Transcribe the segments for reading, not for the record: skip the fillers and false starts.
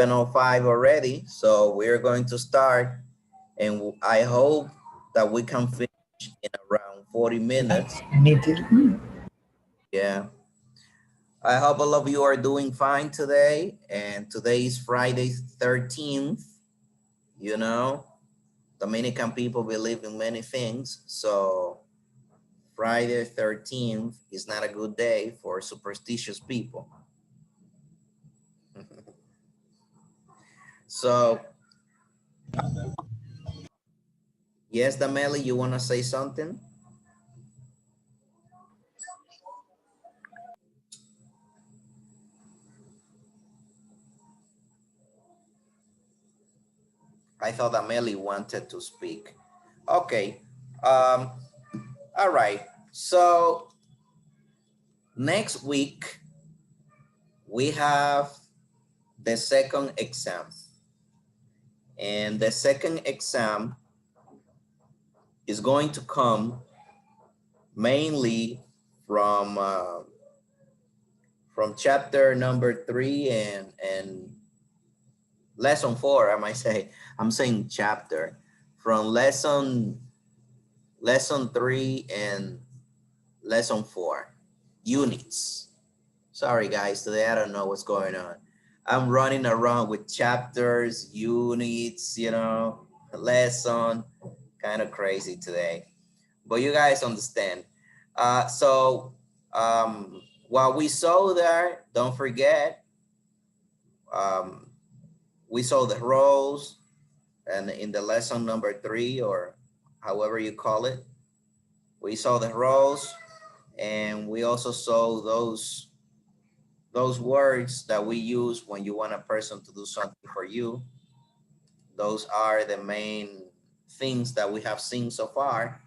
7:05 already, so we're going to start, and I hope that we can finish in around 40 minutes. Yeah. I hope all of you are doing fine today, and today is Friday 13th. You know, Dominican people believe in many things, so Friday 13th is not a good day for superstitious people. So, yes, Dameli, you want to say something? I thought Dameli wanted to speak. Okay. All right. So next week, we have the second exam. And the second exam is going to come mainly from chapter number 3 and lesson 4, I might say. I'm saying chapter. From lesson 3 and lesson 4 units. Sorry guys, today I don't know what's going on. I'm running around with chapters, units, you know, lesson, kind of crazy today. But you guys understand. So while we saw there, don't forget, we saw the roles, and in the lesson number 3, or however you call it, we saw the roles, and we also saw those words that we use when you want a person to do something for you. Those are the main things that we have seen so far.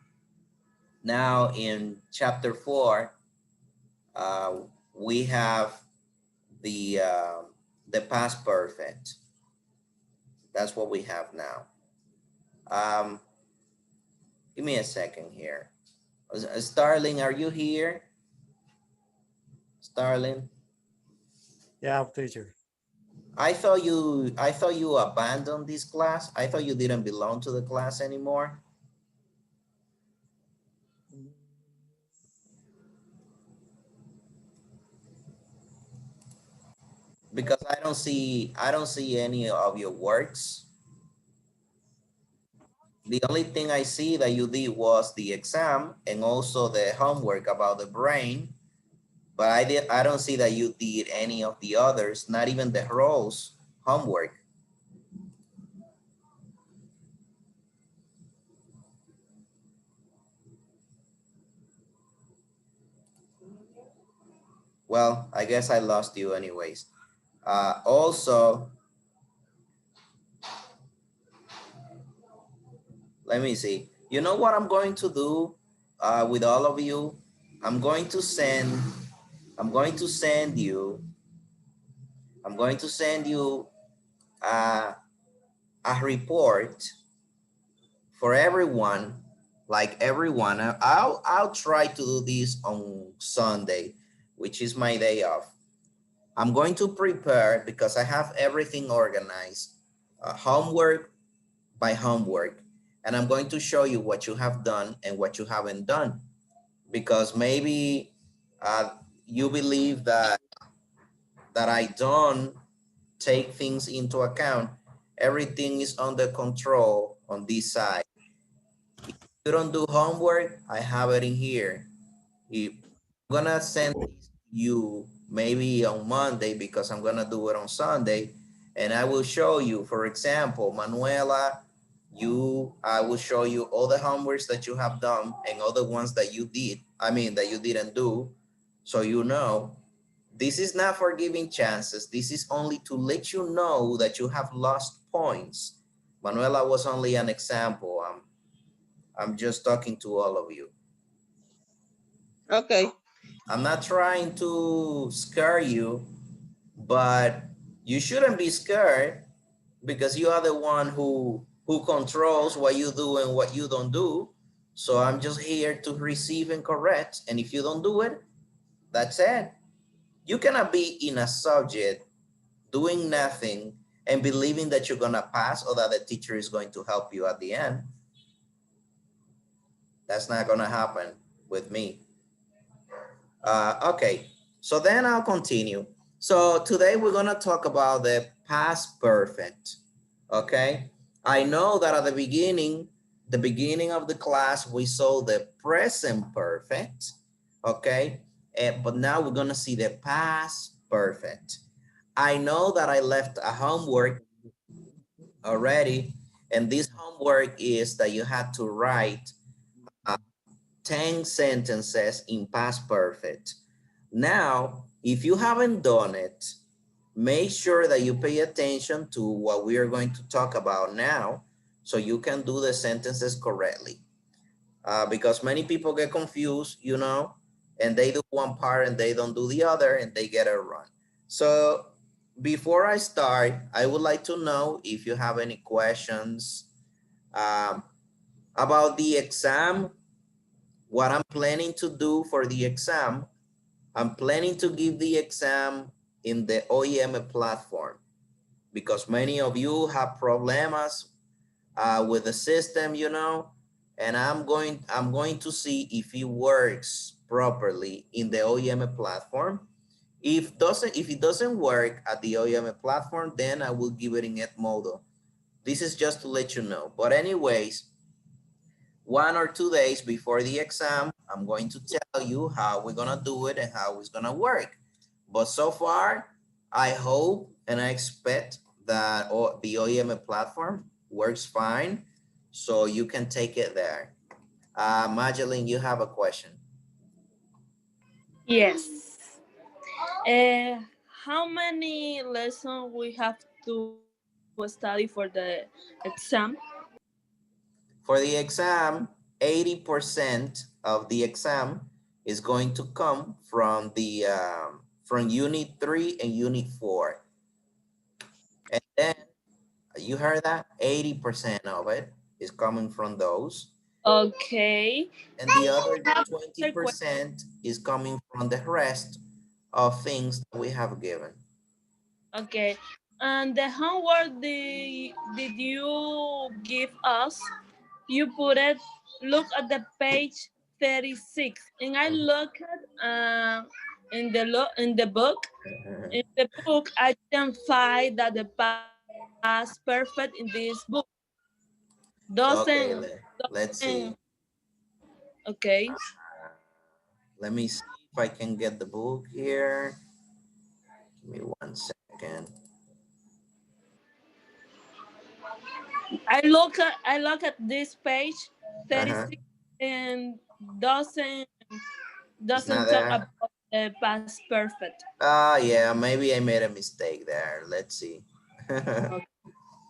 Now in chapter 4, we have the past perfect. That's what we have now. Give me a second here. Starling, are you here? Starling? Yeah, teacher. I thought you abandoned this class. I thought you didn't belong to the class anymore. Because I don't see any of your works. The only thing I see that you did was the exam and also the homework about the brain, but I don't see that you did any of the others, not even the roles homework. Well, I guess I lost you anyways. Also, let me see. You know what I'm going to do with all of you? I'm going to send you a report for everyone, like everyone. I'll try to do this on Sunday, which is my day off. I'm going to prepare, because I have everything organized, homework by homework, and I'm going to show you what you have done and what you haven't done, because maybe you believe that I don't take things into account. Everything is under control on this side. If you don't do homework, I have it in here. If I'm gonna send this to you maybe on Monday, because I'm gonna do it on Sunday, and I will show you, for example, Manuela, I will show you all the homeworks that you have done and all the ones that you did, that you didn't do. So you know, this is not for giving chances. This is only to let you know that you have lost points. Manuela was only an example. I'm just talking to all of you. Okay. I'm not trying to scare you, but you shouldn't be scared, because you are the one who controls what you do and what you don't do. So I'm just here to receive and correct. And if you don't do it, that's it. You cannot be in a subject doing nothing and believing that you're gonna pass or that the teacher is going to help you at the end. That's not gonna happen with me. Okay, so then I'll continue. So today we're gonna talk about the past perfect, okay? I know that at the beginning of the class, we saw the present perfect, okay? But now we're gonna see the past perfect. I know that I left a homework already, and this homework is that you had to write 10 sentences in past perfect. Now, if you haven't done it, make sure that you pay attention to what we are going to talk about now so you can do the sentences correctly. Because many people get confused, you know, and they do one part and they don't do the other and they get it wrong. So before I start, I would like to know if you have any questions um, about the exam, what I'm planning to do for the exam. I'm planning to give the exam in the OEM platform because many of you have problems with the system, you know, and I'm going to see if it works properly in the OEM platform. If it doesn't work at the OEM platform, then I will give it in Edmodo. This is just to let you know. But anyways, 1 or 2 days before the exam, I'm going to tell you how we're gonna do it and how it's gonna work. But so far, I hope and I expect that the OEM platform works fine, so you can take it there. Madeline, you have a question. Yes. How many lessons we have to study for the exam? For the exam, 80% of the exam is going to come from Unit 3 and Unit 4. And then you heard that 80% of it is coming from those, Okay. and the other I have another question. 20% is coming from the rest of things that we have given. Okay. And the homework did you give us? You put it. Look at the page 36, and I Mhm. look at in the book. In the book, I didn't find that the past perfect in this book doesn't Okay, let's doesn't. see. Okay. Let me see if I can get the book here. Give me 1 second. I look at this page Uh-huh. 36 and doesn't It's not doesn't talk there. about the past perfect. Yeah, maybe I made a mistake there. Let's see. Okay.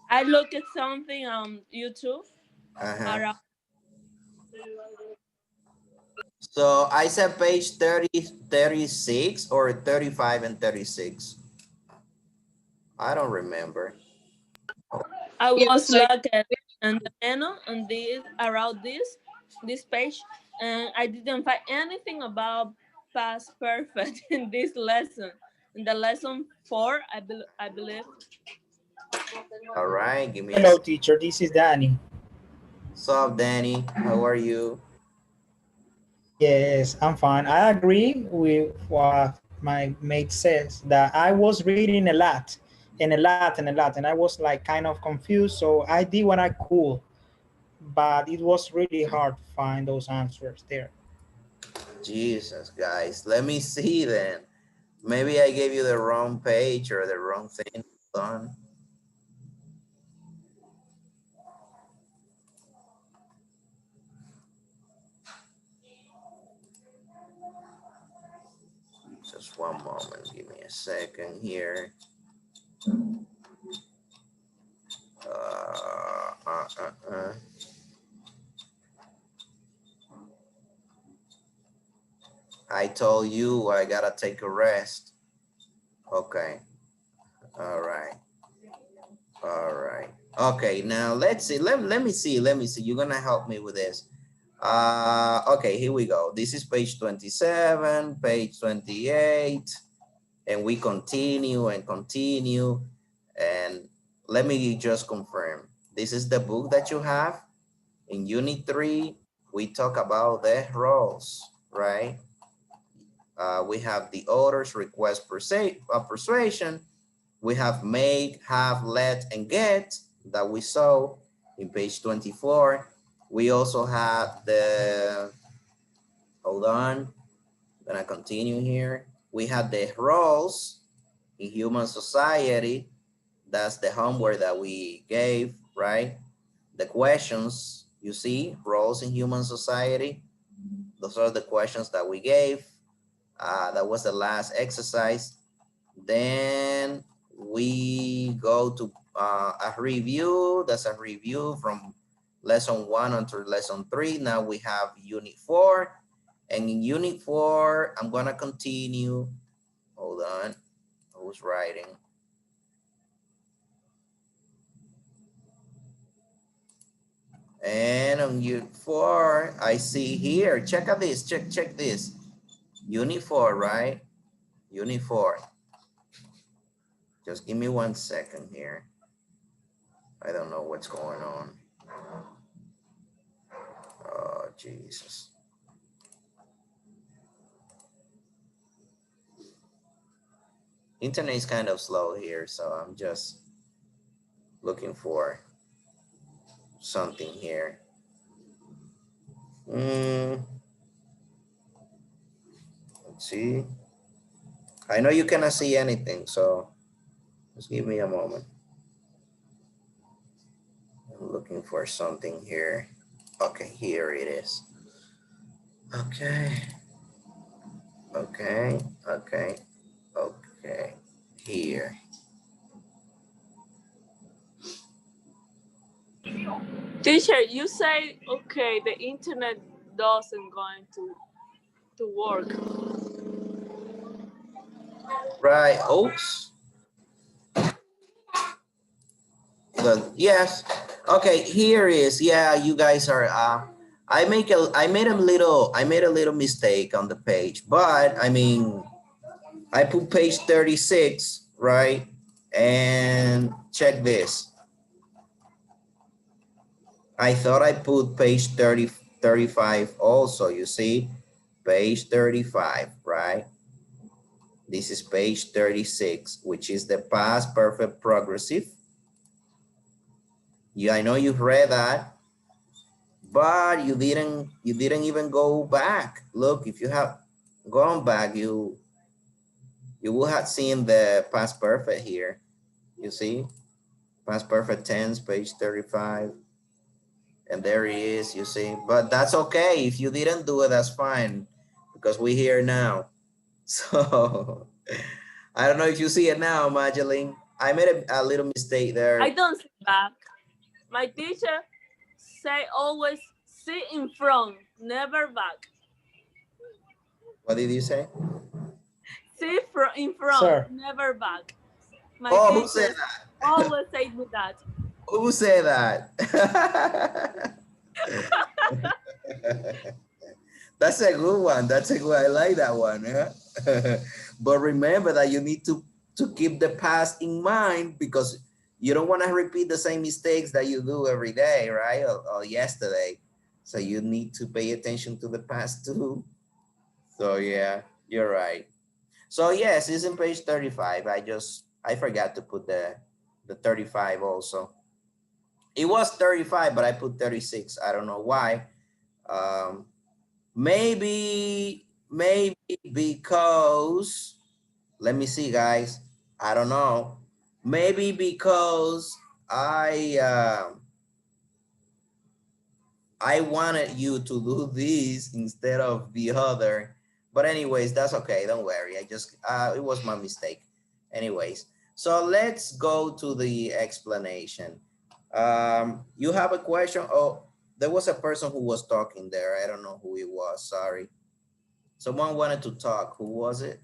I look at something on YouTube Uh-huh. around. So I said page 30, 36 or 35 and 36. I don't remember. I Yeah, was so looking and the menu on this around this page, and I didn't find anything about past perfect in this lesson. In the lesson 4, I believe. All right, give me a hello, second. teacher. This is Danny. What's up, Danny? How are you? Yes, I'm fine. I agree with what my mate says that I was reading a lot and a lot and a lot, and I was like kind of confused. So I did what I could, but it was really hard to find those answers there. Jesus, guys. Let me see then. Maybe I gave you the wrong page or the wrong thing. Hold on. Just one moment. Give me a second here. Uh, uh, uh, uh. I told you I gotta take a rest. Okay. All right. All right. Okay. Now let's see. Let me see. Let me see. You're gonna help me with this. Okay. Here we go. This is page 27, page 28, and we continue and continue, and let me just confirm. This is the book that you have. In Unit 3, we talk about the roles, right? We have the author's request persuasion. We have make, have, let, and get that we saw in page 24. We also have the, hold on, I'm gonna continue here. We have the roles in human society. That's the homework that we gave, right? The questions, you see, roles in human society. Those are the questions that we gave. That was the last exercise. Then we go to a review. That's a review from lesson 1 until lesson 3. Now we have unit 4. And in unit 4, I'm gonna continue. Hold on, who's writing? And on unit 4, I see here, check out this, check this. Unit 4, right? Unit 4. Just give me 1 second here. I don't know what's going on. Oh, Jesus. Internet is kind of slow here, so I'm just looking for something here. Let's see. I know you cannot see anything, so just give me a moment. I'm looking for something here. Okay, here it is. Okay. Here. Teacher, you say, okay, the internet doesn't going to work. Right, oops. But yes, okay, here is, yeah, you guys are, I made a little mistake on the page, but I mean, I put page 36, right? And check this. I thought I put page 35 also, you see, page 35, right? This is page 36, which is the past perfect progressive. Yeah, I know you've read that, but you didn't even go back. Look, if you have gone back, you will have seen the past perfect here. You see, past perfect tense, page 35. And there he is, you see, but that's okay. If you didn't do it, that's fine, because we're here now. So I don't know if you see it now, Madeline. I made a little mistake there. I don't see back. My teacher say always sit in front, never back. What did you say? Sit in front, Sir. never back. My Oh, who teacher said that? always say me that. Who said that? That's a good one. That's a good, I like that one. Yeah? But remember that you need to keep the past in mind, because you don't want to repeat the same mistakes that you do every day, right? Or yesterday. So you need to pay attention to the past too. So yeah, you're right. So yes, it's in page 35. I forgot to put the 35 also. It was 35, but I put 36. I don't know why. Maybe because, let me see, guys. I don't know. Maybe because I wanted you to do this instead of the other. But anyways, that's okay. Don't worry. I just, it was my mistake. Anyways, so let's go to the explanation. You have a question? Oh, there was a person who was talking there. I don't know who it was. Sorry. Someone wanted to talk. Who was it?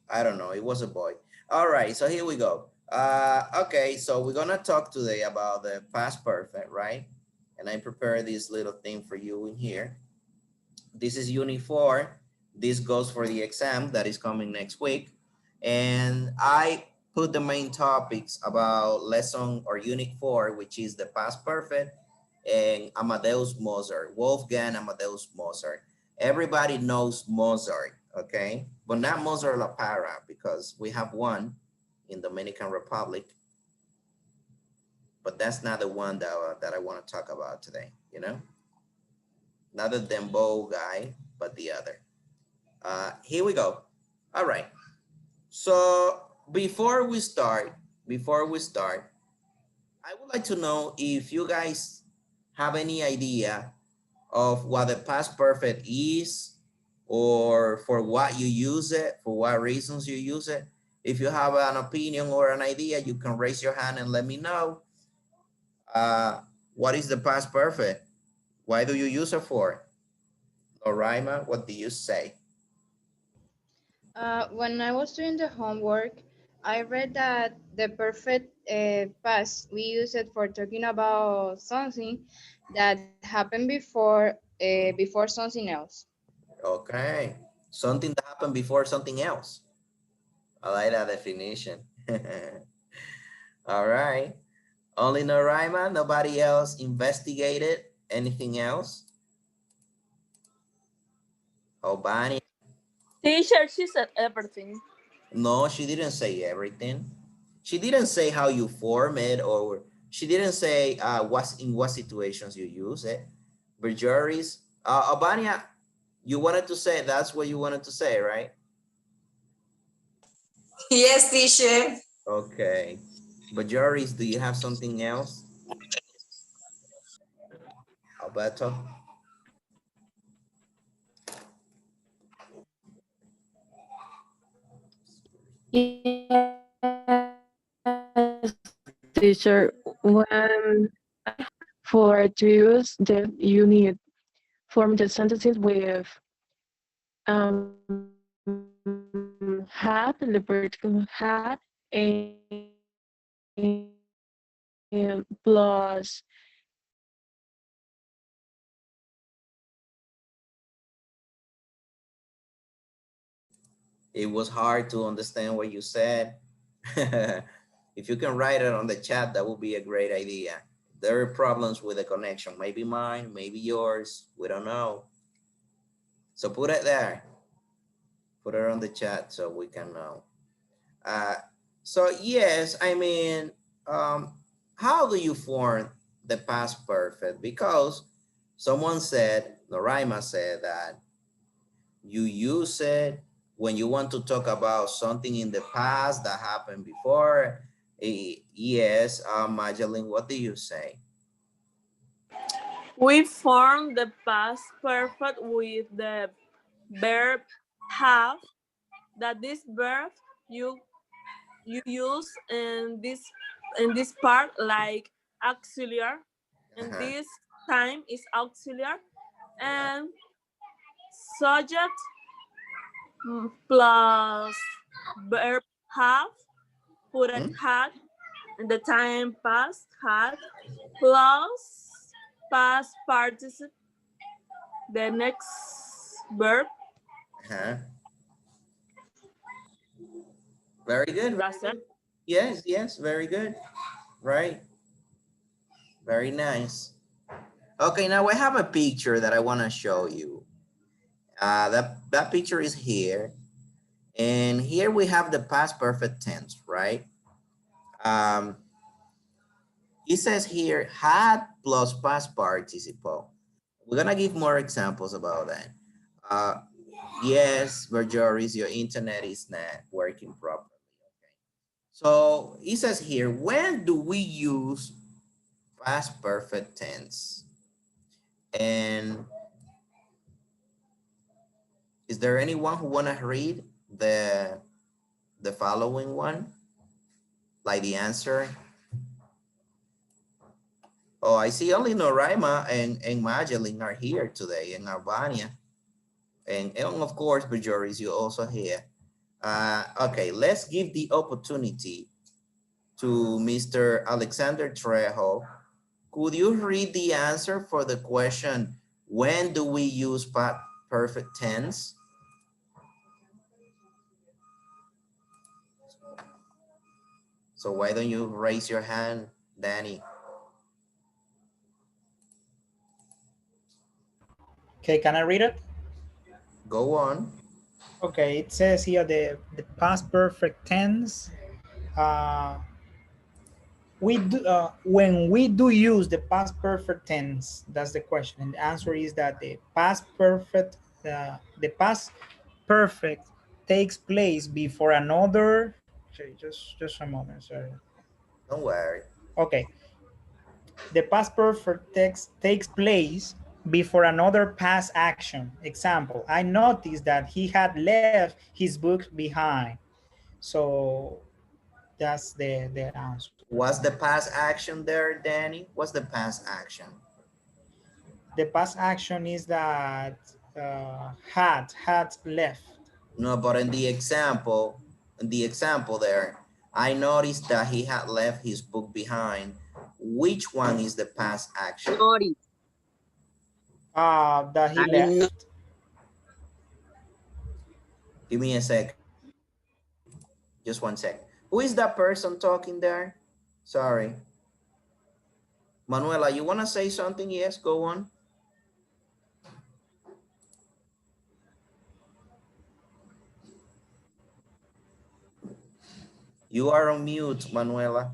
I don't know. It was a boy. All right. So here we go. Okay. So we're going to talk today about the past perfect, right? And I prepared this little thing for you in here. This is unit 4. This goes for the exam that is coming next week. And I put the main topics about lesson or unit 4, which is the past perfect, and Amadeus Mozart, Wolfgang Amadeus Mozart. Everybody knows Mozart, okay? But not Mozart La Para, because we have one in Dominican Republic, but that's not the one that I want to talk about today, you know? Not the Dembow guy, but the other. Here we go. All right. So before we start, I would like to know if you guys have any idea of what the past perfect is, or for what you use it, for what reasons you use it. If you have an opinion or an idea, you can raise your hand and let me know. What is the past perfect? Why do you use it for? Loraima, what do you say? When I was doing the homework, I read that the perfect past, we use it for talking about something that happened before something else. Okay. Something that happened before something else. I like that definition. All right. Only Noraima, nobody else investigated anything else? Obani? Teacher, she said everything. No, she didn't say everything. She didn't say how you form it, or she didn't say what situations you use it. But juries, Albania, you wanted to say, that's what you wanted to say, right? Yes, teacher. Okay. But juries, do you have something else? Alberto? Yes, teacher. When for to use the you need form the sentences with had the vertical had and plus It was hard to understand what you said. If you can write it on the chat, that would be a great idea. There are problems with the connection. Maybe mine, maybe yours. We don't know. So put it there. Put it on the chat so we can know. Uh, so yes, I mean, how do you form the past perfect? Because someone said, Noraima said that you use it when you want to talk about something in the past that happened before. Yes, Madeline, what do you say? We form the past perfect with the verb have. That this verb you you use in this part like auxiliary, and Uh-huh, this time is auxiliary, uh-huh, and subject plus verb have, put it mhm, had, and the time past had, plus past participle, the next verb. uh-huh. Very good, very That's it. good. Yes, yes, very good. Right, very nice. Okay, now I have a picture that I want to show you. That picture is here. And here we have the past perfect tense, right? Um, it says here, had plus past participle. We're gonna give more examples about that. Uh, yes, Verjoris, your internet is not working properly. Okay. So it says here, when do we use past perfect tense? And is there anyone who wanna read the following one? Like the answer? Oh, I see only Noraima and Madeline are here today in Albania. And of course, Bajoris, you also here. Okay, let's give the opportunity to Mr. Alexander Trejo. Could you read the answer for the question, when do we use perfect tense? So why don't you raise your hand, Danny? Okay, can I read it? Go on. Okay, it says here the past perfect tense. Uh, we do when we do use the past perfect tense. That's the question, and the answer is that the past perfect takes place before another. Sorry, just a moment. Sorry. Don't worry. Okay, the past perfect takes place before another past action. Example: I noticed that he had left his books behind. So that's the answer. What's the past action there, Danny? What's the past action? The past action is that had left. No, but in the example there, I noticed that he had left his book behind. Which one is the past action? Notice. That he I know. left. Give me a sec. Just one sec. Who is that person talking there? Sorry. Manuela, you want to say something? Yes, go on. You are on mute, Manuela.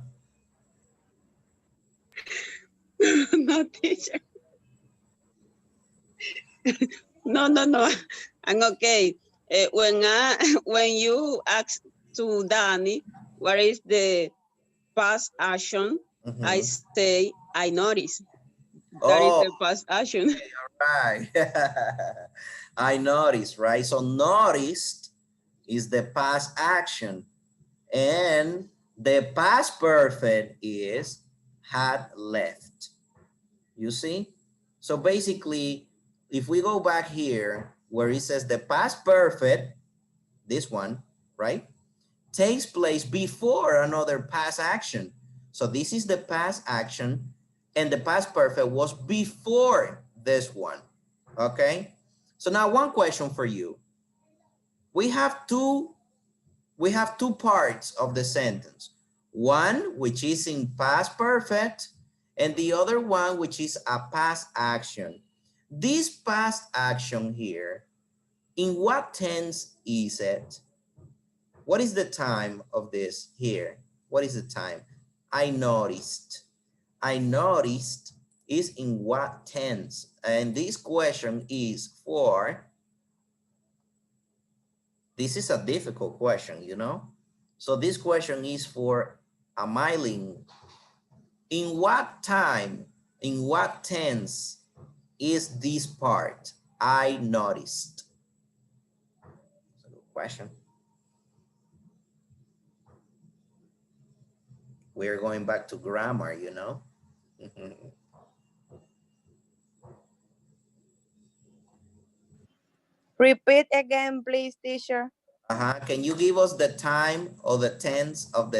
No, teacher. No. I'm okay. When you ask to Danny, what is the past action? I say, I notice. That is Oh, the past action. right. I noticed, right? So noticed is the past action. And the past perfect is had left. You see? So basically, if we go back here where it says the past perfect, this one, right, takes place before another past action. So this is the past action and the past perfect was before this one. Okay? So now one question for you. We have two parts of the sentence. One which is in past perfect and the other one which is a past action. This past action here, in what tense is it? What is the time of this here? What is the time? I noticed. I noticed is in what tense? And this question is for, this is a difficult question, you know? So this question is for a Myling. In what time, in what tense is this part? I noticed. That's a good question. We're going back to grammar, you know? Repeat again, please, teacher. Can you give us the time or the tense of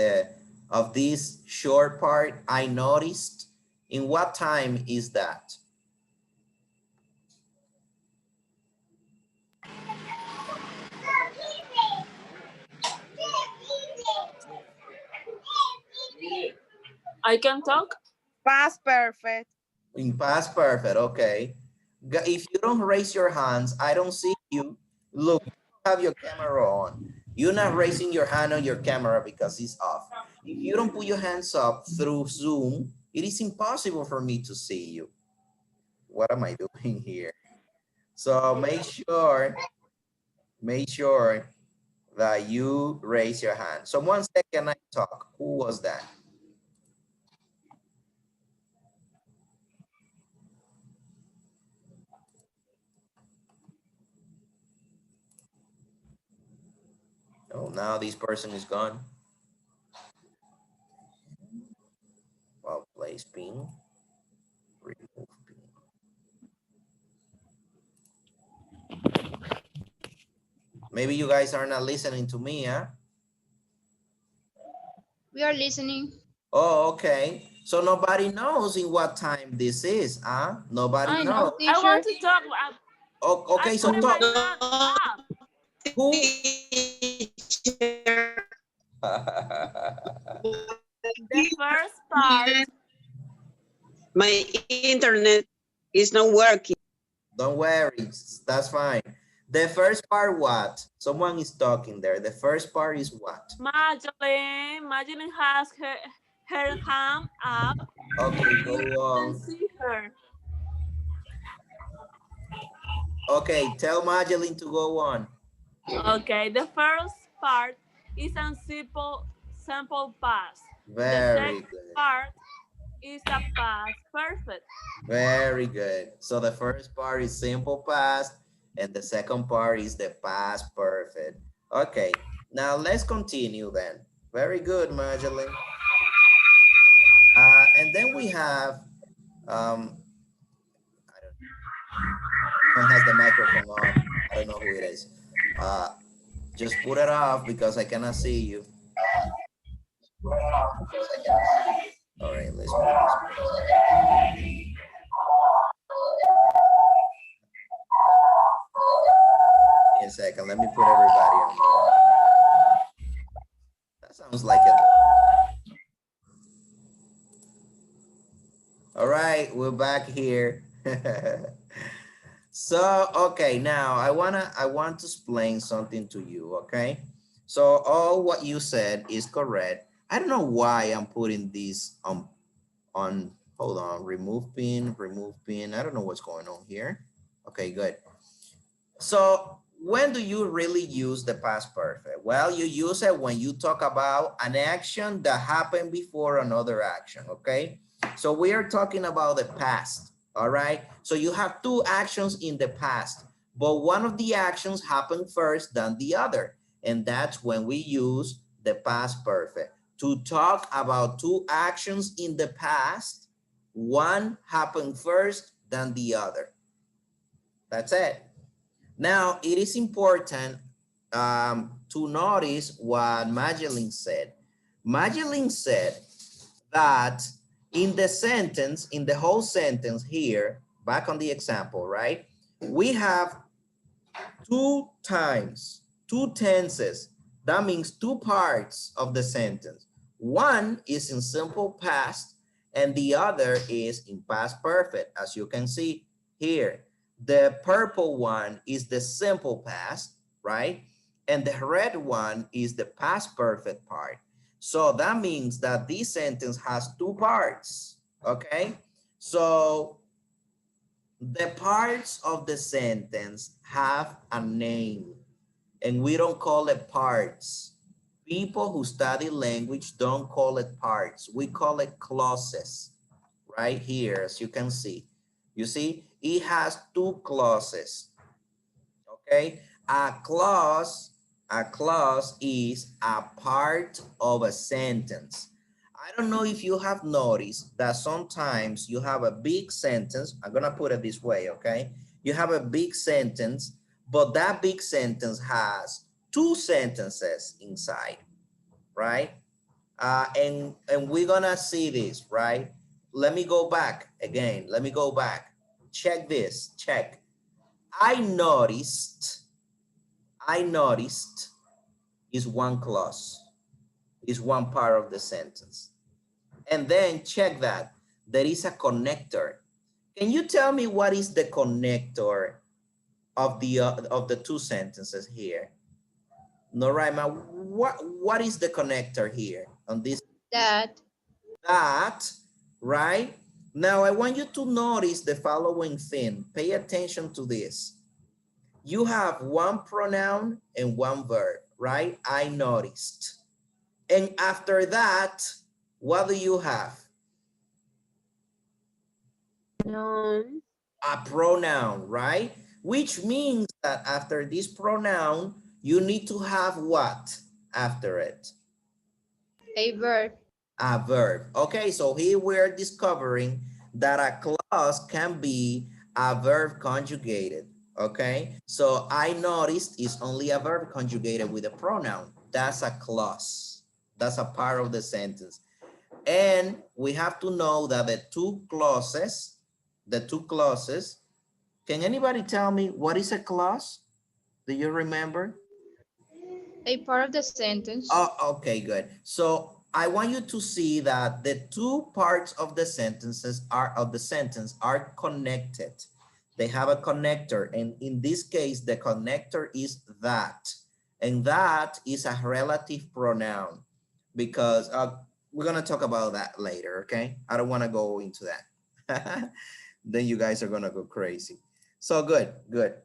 this short part? I noticed. In what time is that? I can talk. Past perfect. In past perfect, okay. If you don't raise your hands, I don't see you. Look, you have your camera on. You're not raising your hand on your camera because it's off. If you don't put your hands up through Zoom, it is impossible for me to see you. What am I doing here? So make sure that you raise your hand. So 1 second, I talk. Who was that? Oh, now this person is gone. Well, place pin, remove pin. Maybe you guys are not listening to me, huh? We are listening. Oh, okay. So nobody knows in what time this is, huh? Nobody I knows. know. I want to talk. Oh, okay, so I put talk. my hand up. Who? Teacher. The first part, My internet is not working. Don't worry, that's fine. The first part what? Someone is talking there. The first part is what? Magdalene has her hand up. Okay, go You can on. see her. Okay, tell Magdalene to go on. Okay, the first part is a simple past. The Very second good. part is a past perfect. Very good. So the first part is simple past and the second part is the past perfect. Okay, now let's continue then. Very good, Magdalene. And then we have, I don't know, one has the microphone on. I don't know who it is. Uh, just put it off because I cannot see you. All right, let's put this. Give me a second. Let me put everybody on mute. That sounds like it. All right, we're back here. So, okay, now I want to explain something to you, okay? So all what you said is correct. I don't know why I'm putting this on, hold on, remove pin. I don't know what's going on here. Okay, good. So when do you really use the past perfect? Well, you use it when you talk about an action that happened before another action, okay? So we are talking about the past, all right? So you have two actions in the past, but one of the actions happened first than the other. And that's when we use the past perfect. To talk about two actions in the past, one happened first than the other. That's it. Now, it is important to notice what Magdalene said. Magdalene said that in the sentence, in the whole sentence here, back on the example, right? We have two times, two tenses. That means two parts of the sentence. One is in simple past and the other is in past perfect, as you can see here. The purple one is the simple past, right? And the red one is the past perfect part. So that means that this sentence has two parts, okay? So the parts of the sentence have a name and we don't call it parts. People who study language don't call it parts. We call it clauses right here, as you can see. You see, it has two clauses, okay? A clause is a part of a sentence. I don't know if you have noticed that sometimes you have a big sentence. I'm gonna put it this way, okay? You have a big sentence, but that big sentence has two sentences inside, right? And we're gonna see this, right? Let me go back again. Let me go back. Check this, check. I noticed is one clause, is one part of the sentence. And then check that, there is a connector. Can you tell me what is the connector of the two sentences here? Noraima, what is the connector here on this? That. That, right? Now I want you to notice the following thing. Pay attention to this. You have one pronoun and one verb, right? I noticed. And after that, what do you have? Noun. A pronoun, right? Which means that after this pronoun, you need to have what after it? A verb. A verb. Okay, so here we're discovering that a clause can be a verb conjugated. Okay, so I noticed is only a verb conjugated with a pronoun. That's a clause. That's a part of the sentence. And we have to know that the two clauses, can anybody tell me what is a clause? Do you remember? A part of the sentence. Oh, okay, good. So I want you to see that the two parts of the sentences are connected. They have a connector, and in this case, the connector is that, and that is a relative pronoun because we're gonna talk about that later. Okay, I don't want to go into that. Then you guys are gonna go crazy. So good, good.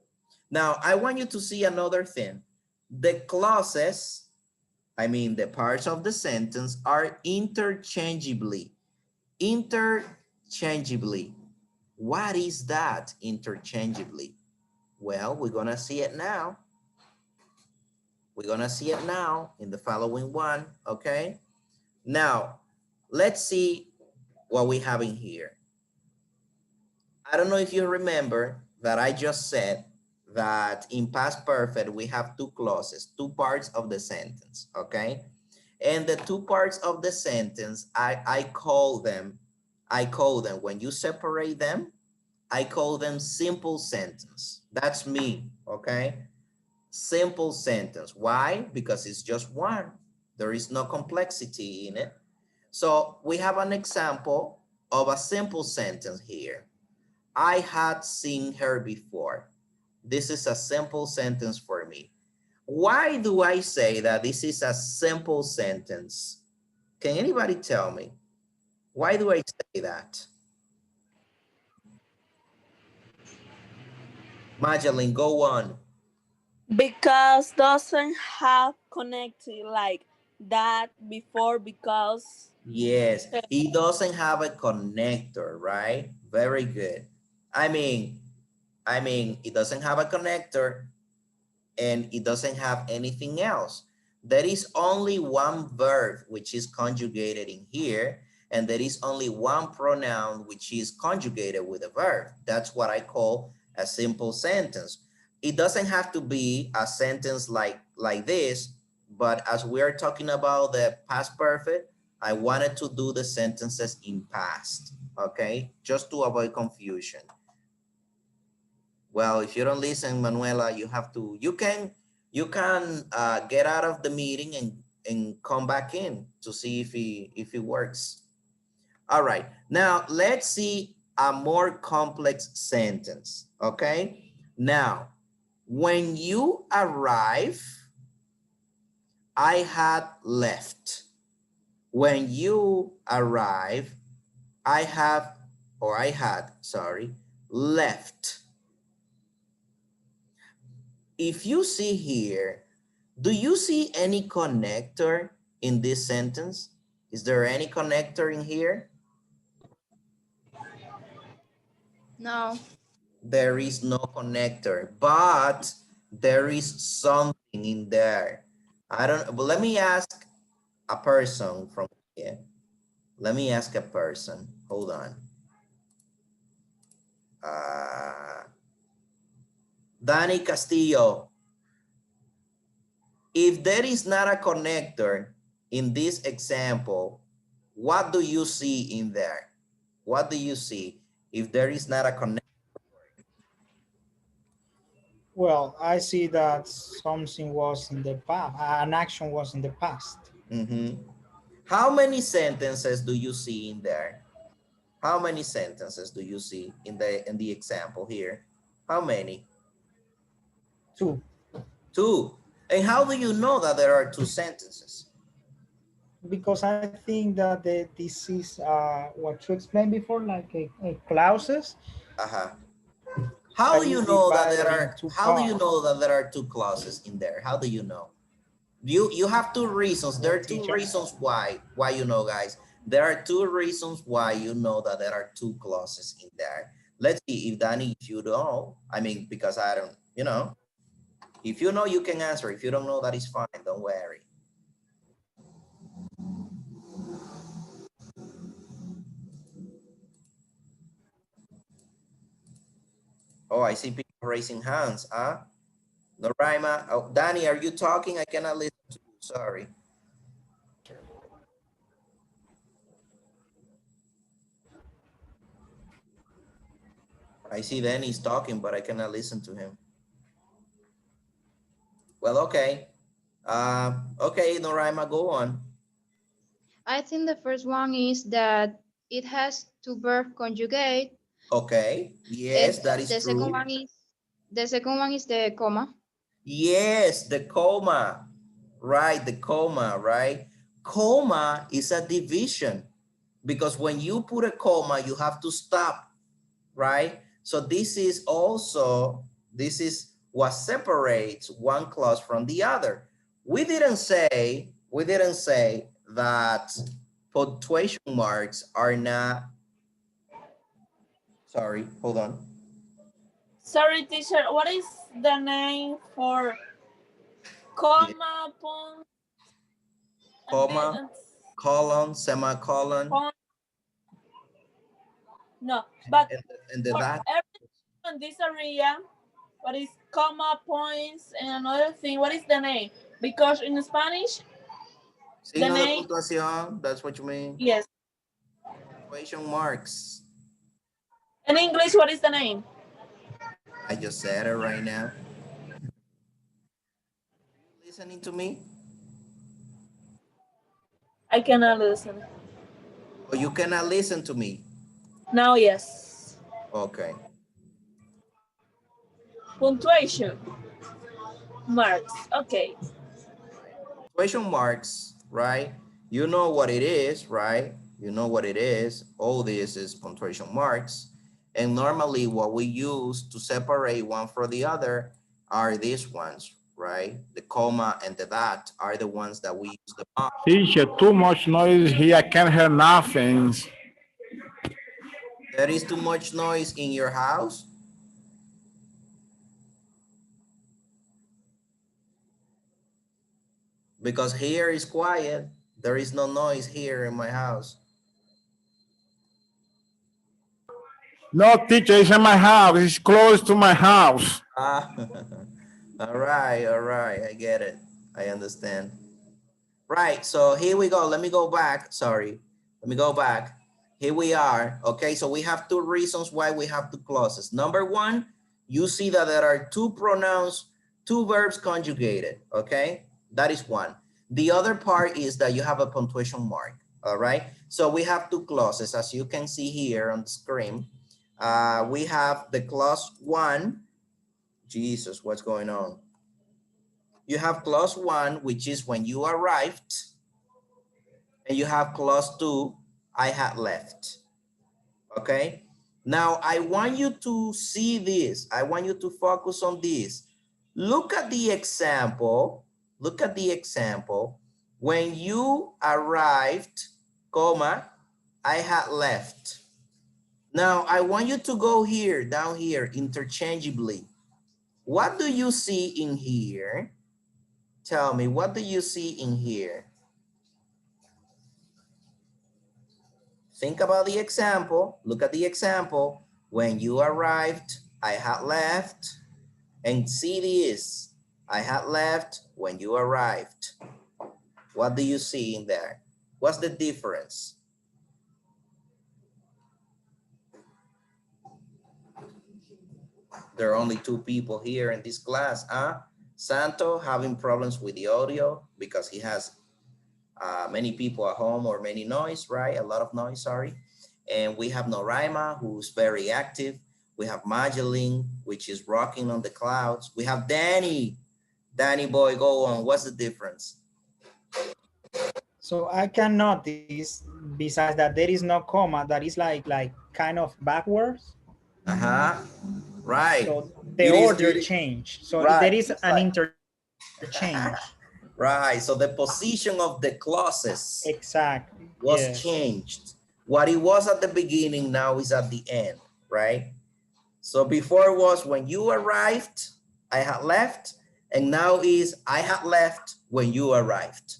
Now I want you to see another thing. The clauses, I mean, the parts of the sentence are interchangeably. Interchangeably. What is that interchangeably? Well, we're gonna see it now. We're gonna see it now in the following one, okay? Now, let's see what we have in here. I don't know if you remember that I just said that in past perfect, we have two clauses, two parts of the sentence, okay? And the two parts of the sentence, I call them, when you separate them, I call them simple sentence. That's me, okay? Simple sentence. Why? Because it's just one. There is no complexity in it. So we have an example of a simple sentence here. I had seen her before. This is a simple sentence for me. Why do I say that this is a simple sentence? Can anybody tell me? Why do I say that? Magdalene, go on. Because doesn't have connected like that before because Yes, he doesn't have a connector, right? Very good. I mean, it doesn't have a connector and it doesn't have anything else. There is only one verb which is conjugated in here, and there is only one pronoun which is conjugated with a verb. That's what I call a simple sentence. It doesn't have to be a sentence like this, but as we are talking about the past perfect, I wanted to do the sentences in past, okay? Just to avoid confusion. Well, if you don't listen, Manuela, you have to, you can get out of the meeting and come back in to see if it works. All right, now let's see a more complex sentence, okay? Now, when you arrive, I had left. When you arrive, I had, sorry, left. If you see here, do you see any connector in this sentence? Is there any connector in here? No. There is no connector, but there is something in there. I don't, but let me ask a person from here. Let me ask a person. Hold on. Danny Castillo. If there is not a connector in this example, what do you see in there? What do you see if there is not a connector? Well, I see that something was in the past, an action was in the past. How many sentences do you see in there? How many sentences do you see in the example here? How many? Two. Two. And how do you know that there are two sentences? Because I think that this is what you explained before, like a clauses. How do Is you know that divided there in are, two how do you parts. know that there are two clauses in there? How do you know? You have two reasons. There are two Teacher. reasons why you know, guys. There are two reasons why you know that there are two clauses in there. Let's see if Danny, if you know, I mean, because I don't, you know, if you know, you can answer. If you don't know, that is fine. Don't worry. Oh, I see people raising hands. Huh? Noraima. Oh, Danny, are you talking? I cannot listen to you. Sorry. I see Danny's talking, but I cannot listen to him. Well, okay. Okay, Noraima, go on. I think the first one is that it has to verb conjugate. Okay, yes, that is The second true. one is the comma. Yes, the comma, right? The comma, right? Comma is a division because when you put a comma, you have to stop, right? So this is also, this is what separates one clause from the other. We didn't say that punctuation marks are not, sorry, hold on. Sorry, teacher. What is the name for Yeah, comma, point, and this comma, colon, semicolon, point? No, but and the for that. everything in this area, what is comma, points, and another thing? What is the name? Because in Spanish, the Signo de name, puntuación, that's what you mean? yes. Punctuation marks. In English, what is the name? I just said it right now. Listening to me? I cannot listen. Or you cannot listen to me? Now, yes. Okay. Punctuation marks. Okay. Punctuation marks, right? You know what it is, right? You know what it is. All this is punctuation marks. And normally what we use to separate one from the other are these ones, right? The comma and the dot are the ones that we use the most. Teacher, too much noise here. I can't hear nothing. There is too much noise in your house. Because here is quiet. There is no noise here in my house. No, teacher, it's in my house. It's close to my house. Ah, all right, I get it. I understand. Right, so here we go. Let me go back. Sorry, let me go back. Here we are. Okay, so we have two reasons why we have two clauses. Number one, you see that there are two pronouns, two verbs conjugated. Okay, that is one. The other part is that you have a punctuation mark. All right, so we have two clauses, as you can see here on the screen. We have the clause one. Jesus, what's going on? You have clause one, which is when you arrived, and you have clause two, I had left. Okay. Now I want you to see this. I want you to focus on this. Look at the example. Look at the example. When you arrived, comma, I had left. Now I want you to go here, down here, interchangeably. What do you see in here? Tell me, what do you see in here? Think about the example. Look at the example. When you arrived, I had left. And see this. I had left when you arrived. What do you see in there? What's the difference? There are only two people here in this class. Santo having problems with the audio because he has many people at home or many noise, right? A lot of noise, sorry. And we have Noraima, who's very active. We have Madeline, which is rocking on the clouds. We have Danny. Danny boy, go on. What's the difference? So I can notice, besides that, there is no comma. That is like kind of backwards. Right. So the order changed. So right. there is It's an like, interchange. right. So the position of the clauses Exactly. was Yes. changed. What it was at the beginning now is at the end, right? So before it was when you arrived, I had left, and now is I had left when you arrived.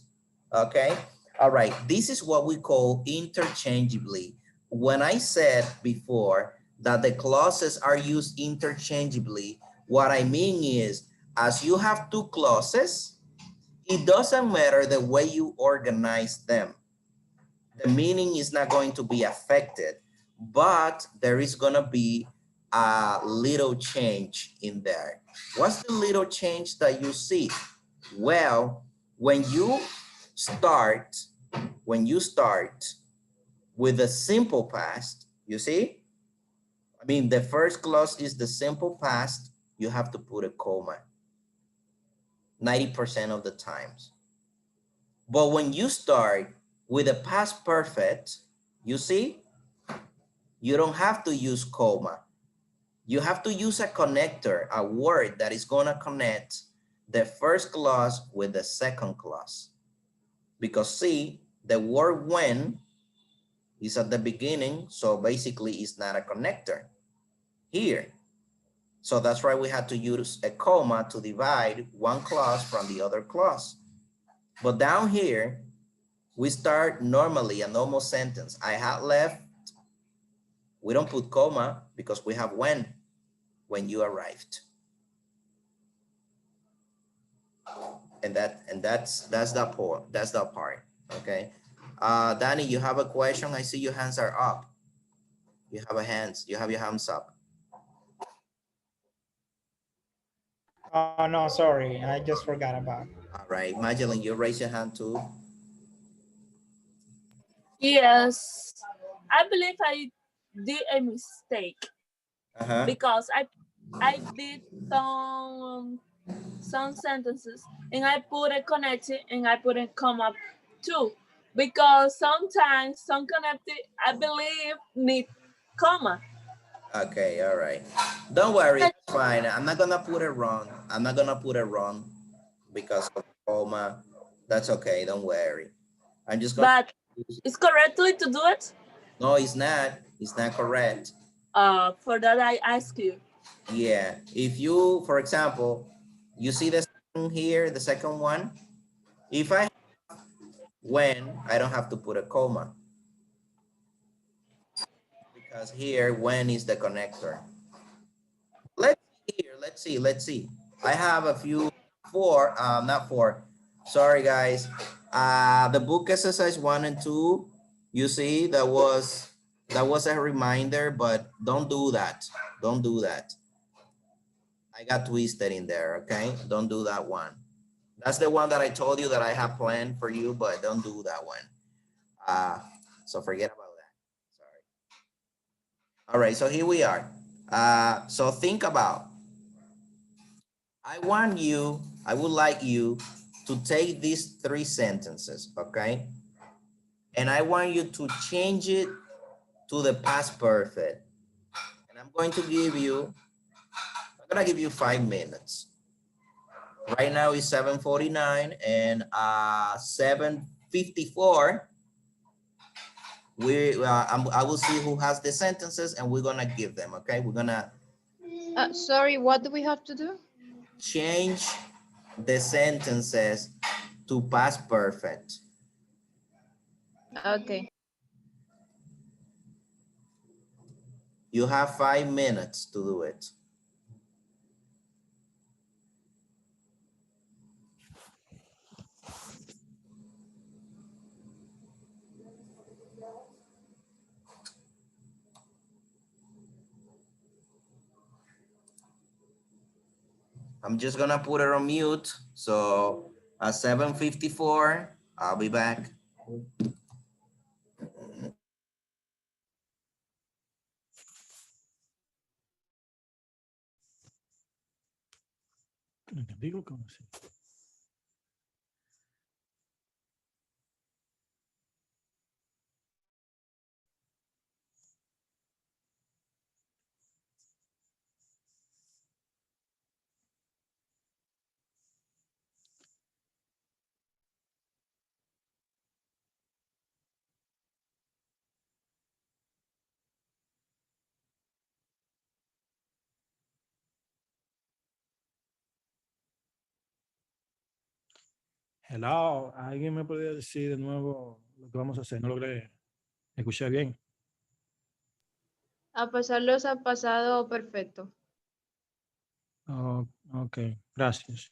Okay. All right. This is what we call interchangeably. When I said before that the clauses are used interchangeably, what I mean is as you have two clauses, it doesn't matter the way you organize them. The meaning is not going to be affected, but there is going to be a little change in there. What's the little change that you see? Well, when you start, with the simple past, you see? I mean, the first clause is the simple past, you have to put a comma 90% of the times. But when you start with a past perfect, you see, you don't have to use comma. You have to use a connector, a word that is gonna connect the first clause with the second clause. Because see, the word when is at the beginning, so basically it's not a connector here. So that's why we had to use a comma to divide one clause from the other clause. But down here, we start normally a normal sentence. I had left. We don't put comma because we have when you arrived. And that's the part. That's the part. Okay. Danny, you have a question? I see your hands are up. You have your hands up. Oh, no, sorry. I just forgot about it. All right, Magdalene, you raise your hand too. Yes, I believe I did a mistake because I did some sentences and I put a connected and I put a comma too, because sometimes some connected I believe need comma. Okay, all right. Don't worry, it's fine. I'm not gonna put it wrong. I'm not gonna put it wrong because of comma. That's okay, don't worry. I'm just gonna But it's correctly to do it. No, it's not. It's not correct. For that I ask you. Yeah, if you, for example, you see the second here, the second one. If I when, I don't have to put a comma because here when is the connector. Let's see here. Let's see. I have a few not four. Sorry guys. The book exercise 1 and 2, you see that was a reminder, but don't do that. Don't do that. I got twisted in there, okay? Don't do that one. That's the one that I told you that I have planned for you, but don't do that one. So forget about that. Sorry. All right, so here we are. So think about, I would like you to take these 3 sentences, okay? And I want you to change it to the past perfect. And I'm gonna give you 5 minutes. Right now it's 7:49 and 7:54. I will see who has the sentences and we're gonna give them, okay? We're gonna Sorry, what do we have to do? change the sentences to past perfect. Okay. You have 5 minutes to do it. I'm just gonna put it on mute. So at 7:54, I'll be back. Hello, ¿alguien me podría decir de nuevo lo que vamos a hacer? No logré escuchar bien. A pasarlos a pasado perfecto. Oh, ok, gracias.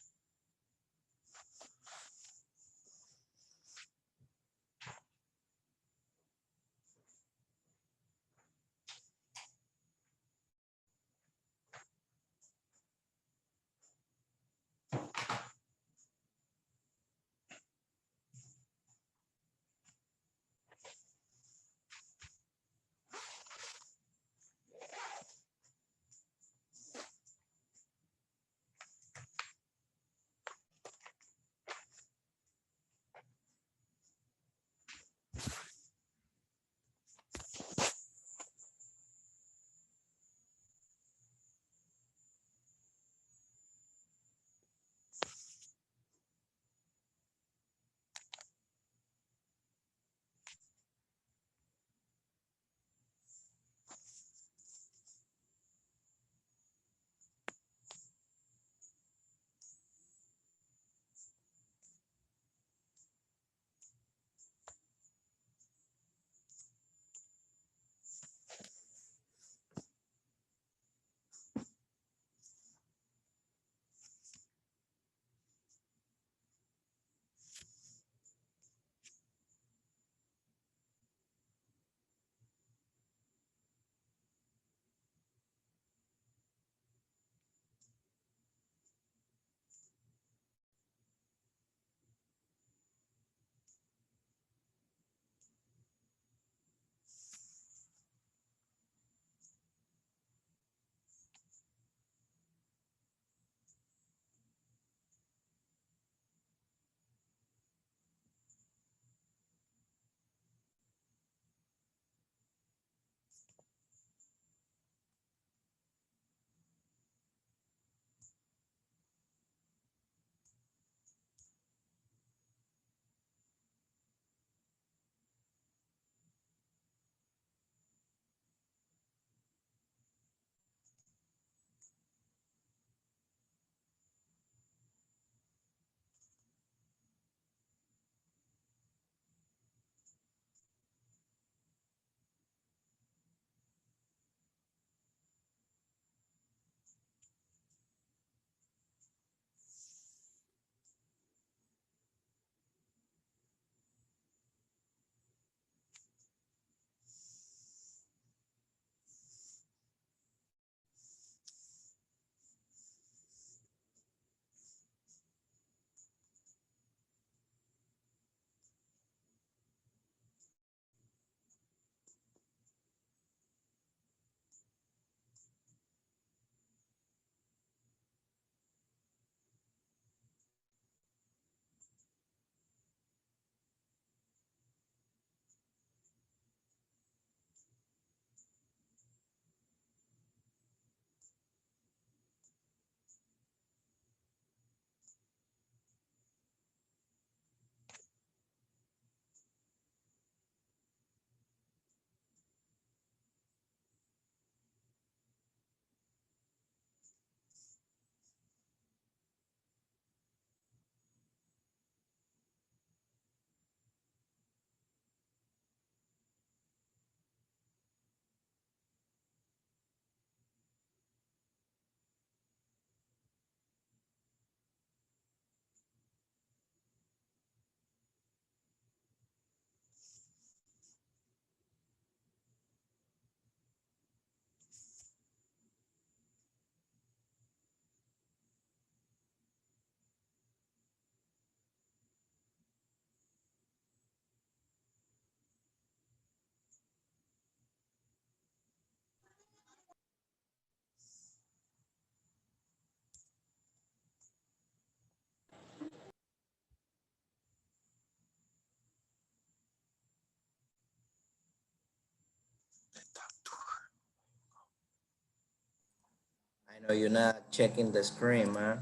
know you're not checking the screen, man.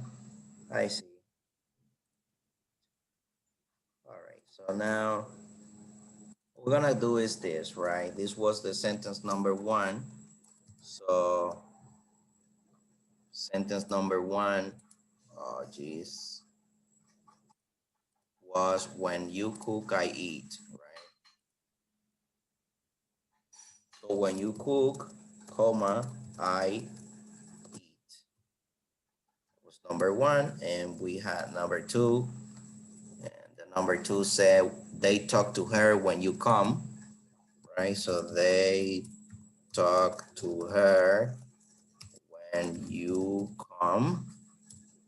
I see. All right, so now what we're gonna do is this, right? This was the sentence number one. So sentence number one, oh geez, was when you cook, I eat, right? So when you cook, comma, I eat was number one, and we had number two, and the number two said they talk to her when you come, right? So they talk to her when you come,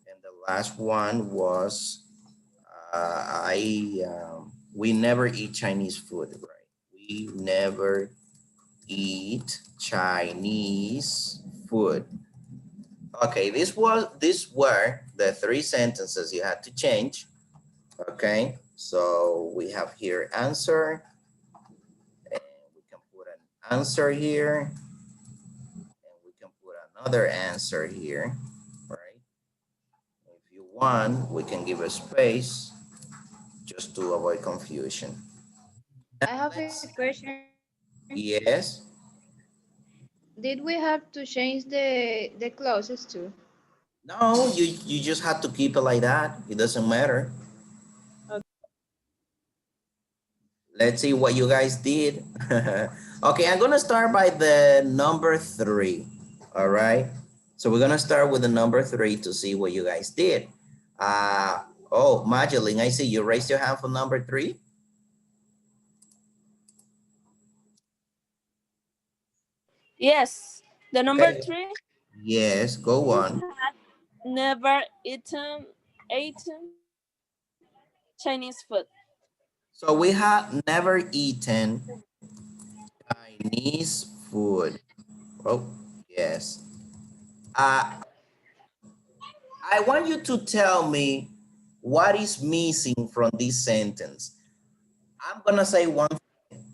and the last one was we never eat Chinese food, right? We never eat Chinese food. Okay, these were the three sentences you had to change. Okay, so we have here answer, and we can put an answer here, and we can put another answer here, right? If you want, we can give a space just to avoid confusion. Now I have a let's, question. yes. Did we have to change the clauses too? No, you just have to keep it like that. It doesn't matter. Let's see what you guys did. Okay, I'm gonna start by the number three. All right. So we're gonna start with the number three to see what you guys did. Oh, Madeline, I see you raised your hand for number three. Yes, the number Okay. three, Yes, go we on. had never eaten Chinese food. So we have never eaten Chinese food. Oh, yes. I want you to tell me what is missing from this sentence. I'm gonna say one thing.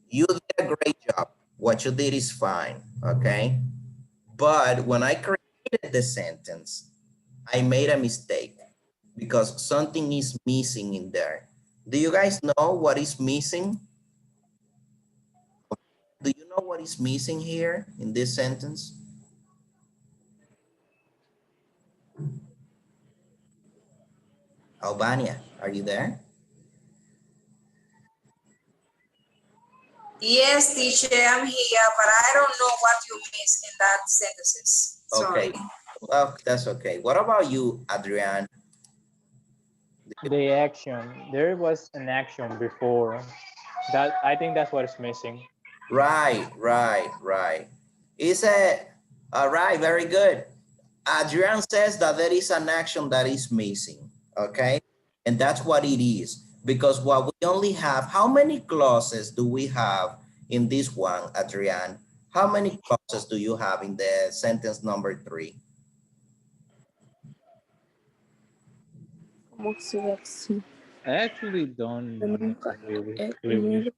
You did a great job. What you did is fine, okay? But when I created the sentence, I made a mistake because something is missing in there. Do you guys know what is missing? Do you know what is missing here in this sentence? Albania, are you there? Yes, teacher, I'm here, but I don't know what you miss in that sentences. Sorry. Okay, well, that's okay. What about you, Adrian? The action. There was an action before. That I think that's what is missing. Right. Is it, all right, very good. Adrian says that there is an action that is missing, okay? And that's what it is. Because what we only have, how many clauses do we have in this one, Adrian? How many clauses do you have in the sentence number three? ¿Cómo se ve así? I actually don't Yo know nunca really he clearly.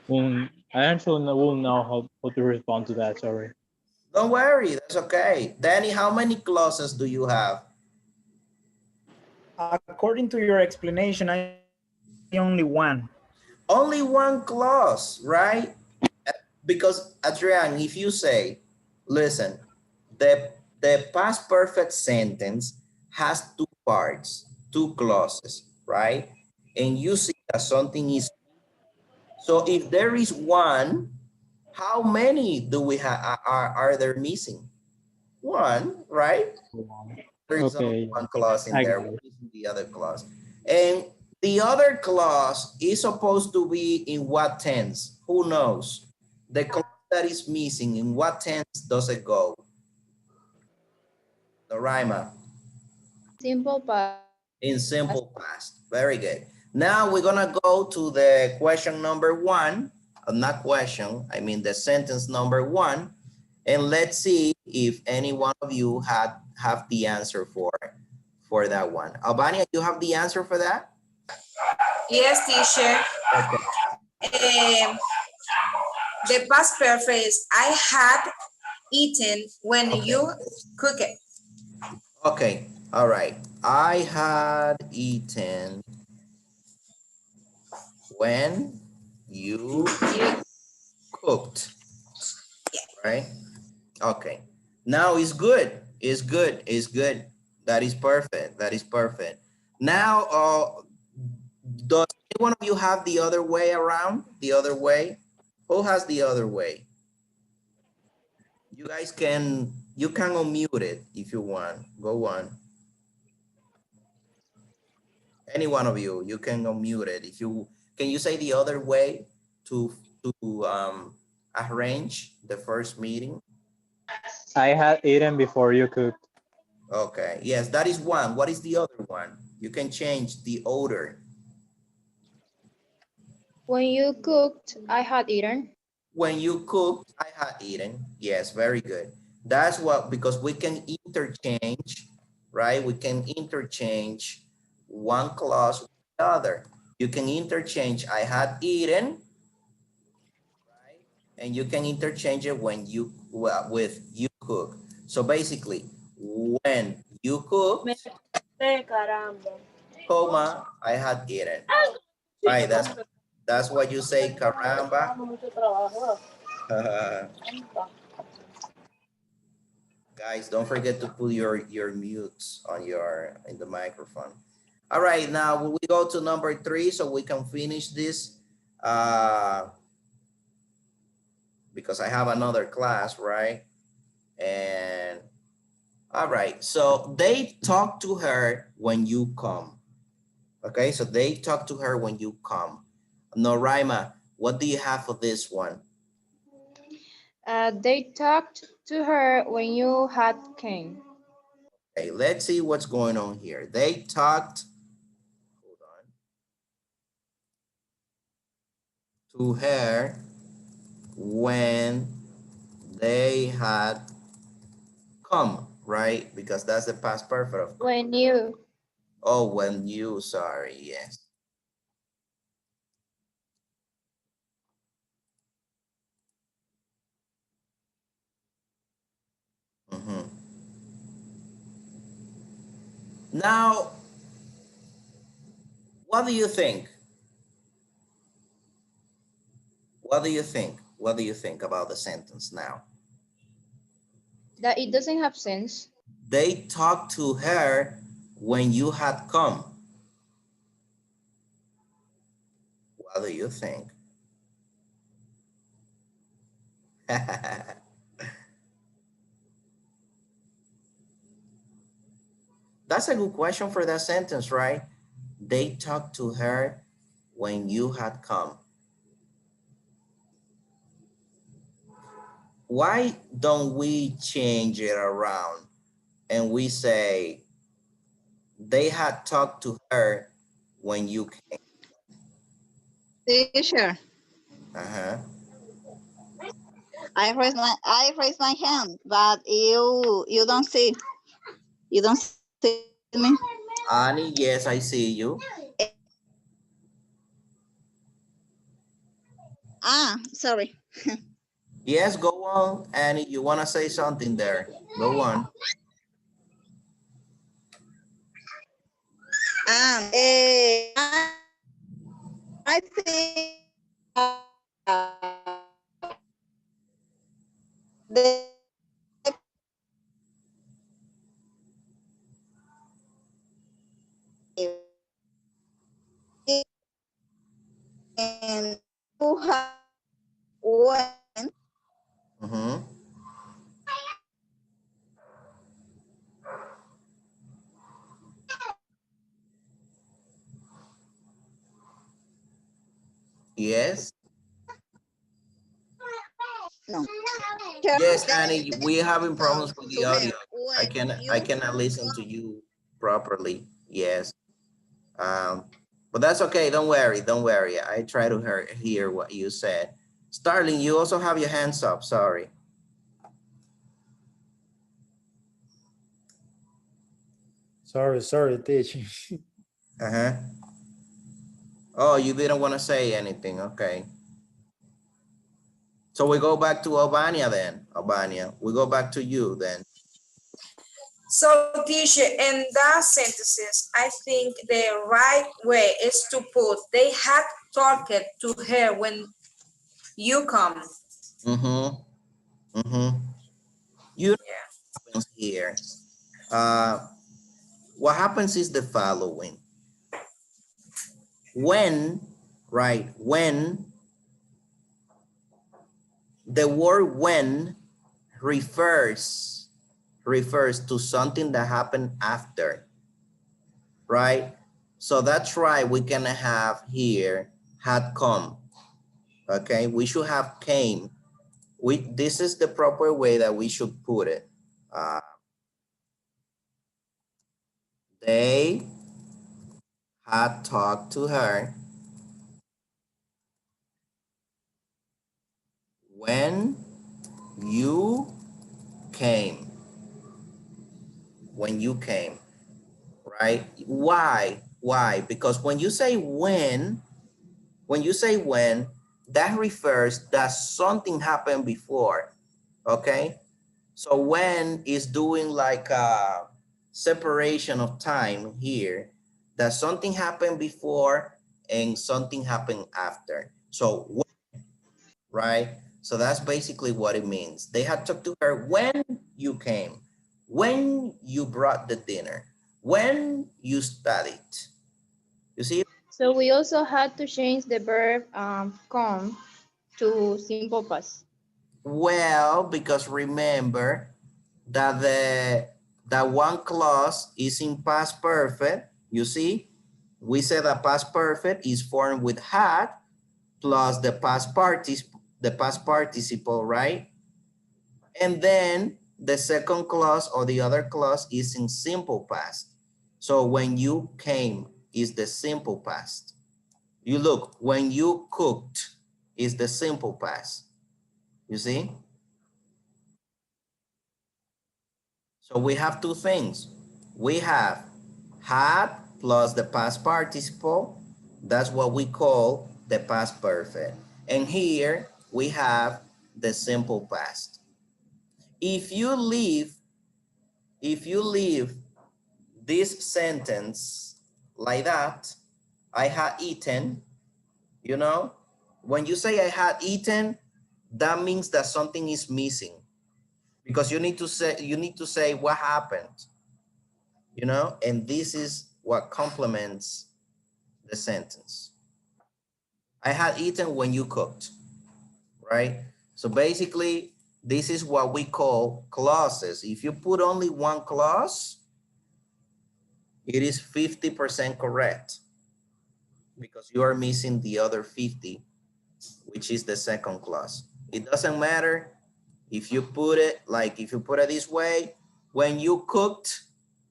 comido. I actually will know how to respond to that. Sorry. Don't worry, that's okay. Danny, how many clauses do you have? According to your explanation, I only one. Only one clause, right? Because Adrian, if you say, listen, the past perfect sentence has two parts, two clauses, right? And you see that something is, so if there is one, how many do we have, are there missing? One, right? There is only Okay. one clause in I there, got it. which is the other clause. And the other clause is supposed to be in what tense? Who knows? The clause that is missing, in what tense does it go? The rhymer. Simple past. In simple past. Very good. Now we're gonna go to the question number one. Not question, I mean the sentence number one. And let's see if any one of you have the answer for that one. Albania, you have the answer for that? Yes, teacher. Okay. The past perfect is I had eaten when Okay. you cook it. Okay, all right. I had eaten when you cooked, right? Okay. Now it's good. It's good. It's good. That is perfect. That is perfect. Now, does any one of you have the other way around? The other way? Who has the other way? You guys you can unmute it if you want. Go on. Any one of you can unmute it. Can you say the other way to arrange the first meeting? I had eaten before you cooked. Okay, yes, that is one. What is the other one? You can change the order. When you cooked, I had eaten. When you cooked, I had eaten. Yes, very good. That's what, because we can interchange, right? We can interchange one clause with the other. You can interchange I had eaten, right? And you can interchange it when you, with you cook. So basically, when you cooked, Caramba. comma, I had eaten. Right, that's what you say, caramba. Guys, don't forget to put your mutes on in the microphone. All right, now we go to number 3 so we can finish this because I have another class, right? And all right, so they talk to her when you come. Okay, so they talk to her when you come. Noraima, what do you have for this one? They talked to her when you had came. Okay, let's see what's going on here. They talked, hold on, to her when they had come, right? Because that's the past perfect of come. When you. Oh, when you, sorry, yes. Mhm. Now, what do you think? What do you think? What do you think about the sentence now? That it doesn't have sense. They talked to her when you had come. What do you think? That's a good question for that sentence, right? They talked to her when you had come. Why don't we change it around and we say they had talked to her when you came? Teacher, Uh-huh. I raise my hand, but you don't see me. Annie, yes, I see you. Sorry. Yes, go on, Annie. You want to say something there? Go on. I think the and who have when Mm-hmm. Yes. no. Yes, Annie, we having Talk problems with to the her audio. when I you cannot listen to you properly. Yes. Um, but that's okay. Don't worry. Don't worry. I try to hear what you said. Starling, you also have your hands up. Sorry. Sorry, teacher. Uh-huh. Oh, you didn't want to say anything. Okay. So we go back to Albania then. Albania, we go back to you then. So teacher, in that sentences, I think the right way is to put, they had talked to her when you come. Mm-hmm. Mm-hmm. You know what happens here. What happens is the following. When, right, when the word when refers to something that happened after, right? So that's right, we can have here had come. Okay, we should have came. This is the proper way that we should put it. They had talked to her when you came. When you came, right? Why? Why? Because when you say when, that refers that something happened before. Okay, so when is doing like a separation of time here, that something happened before and something happened after. So when, right, so that's basically what it means. They had talked to her when you came, when you brought the dinner, when you studied. You see? So we also had to change the verb come to simple past. Well, because remember that that one clause is in past perfect. You see, we said that past perfect is formed with had plus the past participle, right? And then the second clause or the other clause is in simple past. So when you came is the simple past. You look, when you cooked is the simple past. You see? So we have two things. We have had plus the past participle. That's what we call the past perfect. And here we have the simple past. If you leave this sentence like that, I had eaten, you know, when you say I had eaten, that means that something is missing, because you need to say what happened, you know, and this is what complements the sentence. I had eaten when you cooked, right? So basically, this is what we call clauses. If you put only one clause, it is 50% correct, because you are missing the other 50, which is the second clause. It doesn't matter if you put it this way, when you cooked,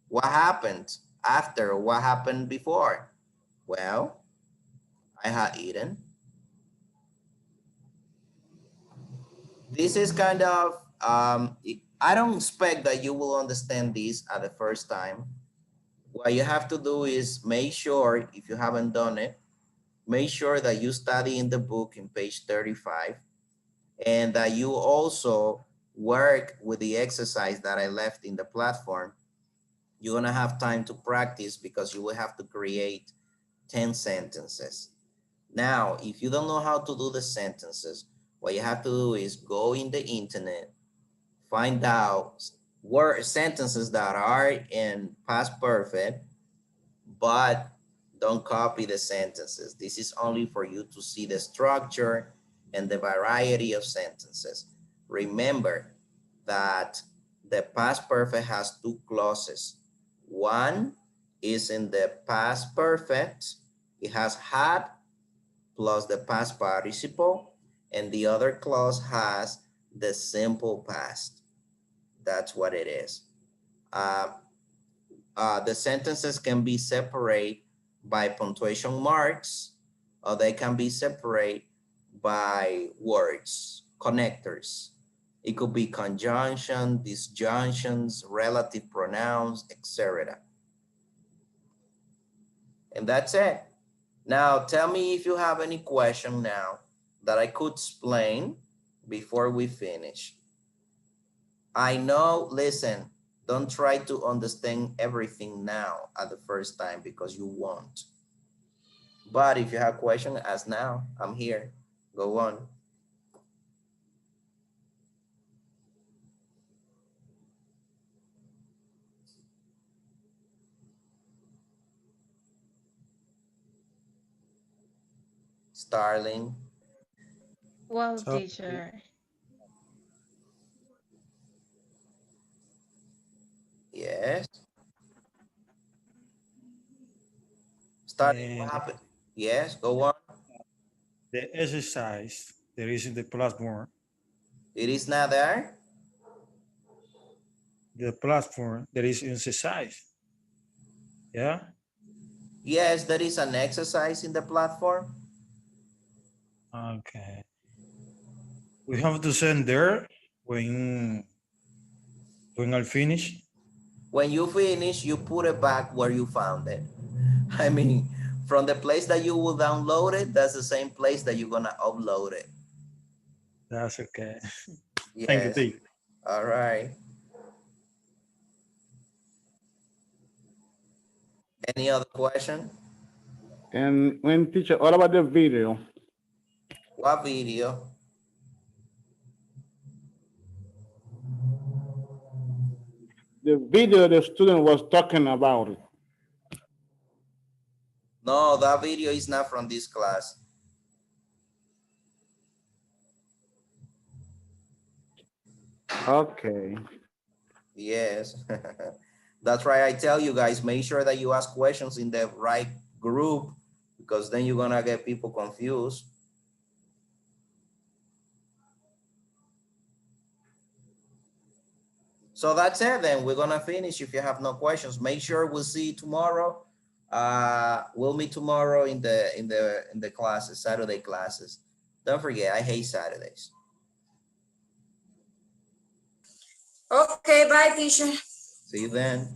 what happened after, what happened before? Well, I had eaten. This is kind of, I don't expect that you will understand this at the first time. What you have to do is make sure, if you haven't done it, make sure that you study in the book in page 35, and that you also work with the exercise that I left in the platform. You're gonna have time to practice, because you will have to create 10 sentences. Now, if you don't know how to do the sentences, what you have to do is go in the internet, find out word sentences that are in past perfect, but don't copy the sentences. This is only for you to see the structure and the variety of sentences. Remember that the past perfect has two clauses. One is in the past perfect. It has had plus the past participle, and the other clause has the simple past. That's what it is. The sentences can be separated by punctuation marks, or they can be separated by words, connectors. It could be conjunction, disjunctions, relative pronouns, etc. And that's it. Now, tell me if you have any question now that I could explain, before we finish. I know, listen, don't try to understand everything now at the first time because you won't. But if you have questions, ask now. I'm here. Go on. Starling. Well, So, teacher, Yes. Starling, what and happened? Yes, go on. the exercise there is in the platform. It is not there? The platform there is exercise. Yeah. Yes, there is an exercise in the platform. Okay. We have to send there when I finish. When you finish, you put it back where you found it. I mean, from the place that you will download it, that's the same place that you're gonna upload it. That's okay. Thank you, Yes. teacher. All right. Any other question? And when teacher, what about the video? What video? The video the student was talking about it. No, that video is not from this class. Okay. Yes. That's right. I tell you guys, make sure that you ask questions in the right group because then you're gonna get people confused. So that's it then. We're gonna finish if you have no questions. Make sure we'll see you tomorrow. We'll meet tomorrow in the classes, Saturday classes. Don't forget, I hate Saturdays. Okay, bye, teacher. See you then.